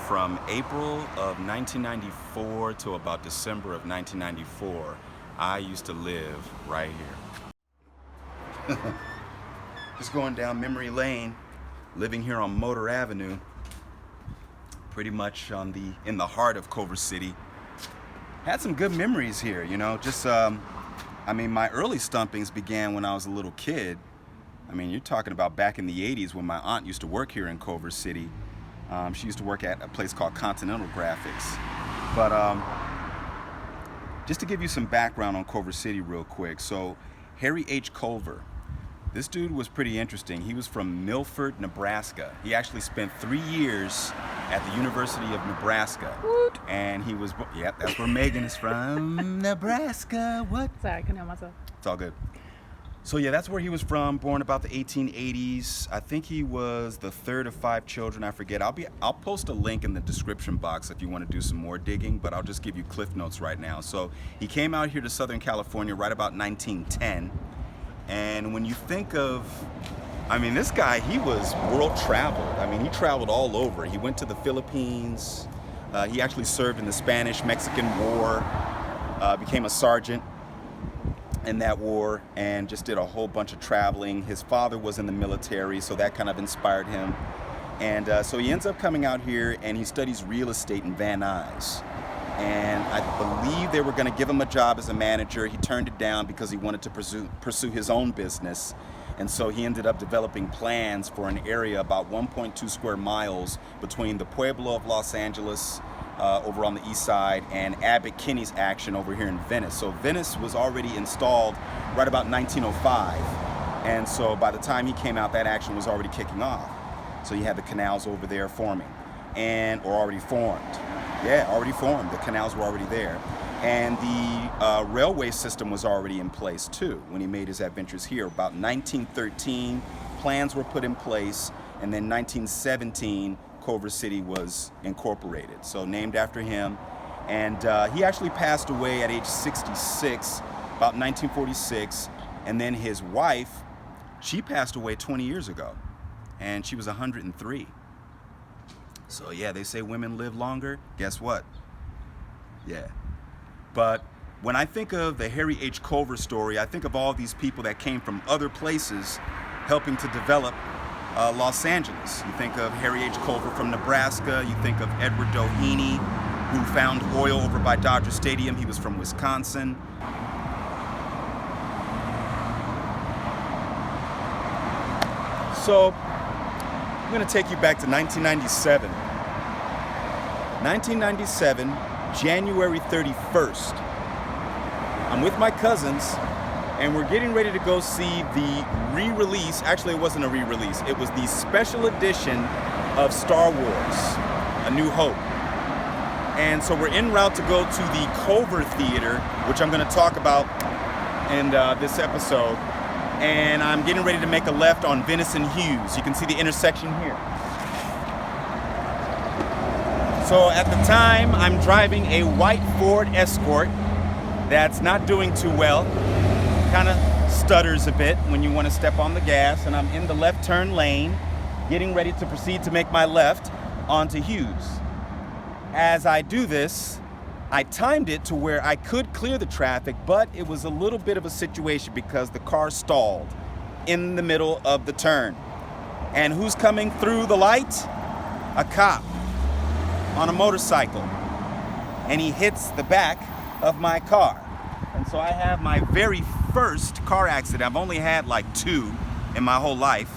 from April of 1994 to about December of 1994, I used to live right here. Just going down memory lane, living here on Motor Avenue, pretty much in the heart of Culver City. Had some good memories here, you know, my early stumpings began when I was a little kid. I mean, you're talking about back in the 80s when my aunt used to work here in Culver City. She used to work at a place called Continental Graphics. But just to give you some background on Culver City real quick. So Harry H. Culver, this dude was pretty interesting. He was from Milford, Nebraska. He actually spent 3 years at the University of Nebraska. Woot. And he was, yep, that's where Meagan is from. Nebraska, what? Sorry, I couldn't help myself. It's all good. So yeah, that's where he was from, born about the 1880s. I think he was the third of 5 children, I forget. I'll post a link in the description box if you want to do some more digging, but I'll just give you cliff notes right now. So he came out here to Southern California right about 1910. And when you think of, this guy, he was world traveled. He traveled all over. He went to the Philippines. He actually served in the Spanish-Mexican War, became a sergeant in that war, and just did a whole bunch of traveling. His father was in the military, so that kind of inspired him. And so he ends up coming out here and he studies real estate in Van Nuys. And I believe they were going to give him a job as a manager. He turned it down because he wanted to pursue his own business. And so he ended up developing plans for an area about 1.2 square miles between the Pueblo of Los Angeles over on the east side and Abbott Kinney's action over here in Venice. So Venice was already installed right about 1905. And so by the time he came out, that action was already kicking off. So you had the canals over there forming or already formed. Yeah, already formed. The canals were already there. And the railway system was already in place too when he made his adventures here. About 1913, plans were put in place, and then 1917, Culver City was incorporated. So named after him. And he actually passed away at age 66, about 1946. And then his wife, she passed away 20 years ago, and she was 103. So yeah, they say women live longer. Guess what? Yeah. But when I think of the Harry H. Culver story, I think of all these people that came from other places helping to develop Los Angeles. You think of Harry H. Culver from Nebraska. You think of Edward Doheny, who found oil over by Dodger Stadium. He was from Wisconsin. So I'm going to take you back to 1997. 1997, January 31st. I'm with my cousins, and we're getting ready to go see the re-release. Actually, it wasn't a re-release. It was the special edition of Star Wars, A New Hope. And so we're en route to go to the Culver Theater, which I'm going to talk about in this episode. And I'm getting ready to make a left on Venice and Hughes. You can see the intersection here. So at the time, I'm driving a white Ford Escort that's not doing too well. Kind of stutters a bit when you want to step on the gas, and I'm in the left turn lane, getting ready to proceed to make my left onto Hughes. As I do this, I timed it to where I could clear the traffic, but it was a little bit of a situation because the car stalled in the middle of the turn. And who's coming through the light? A cop on a motorcycle. And he hits the back of my car. And so I have my very first car accident. I've only had like 2 in my whole life.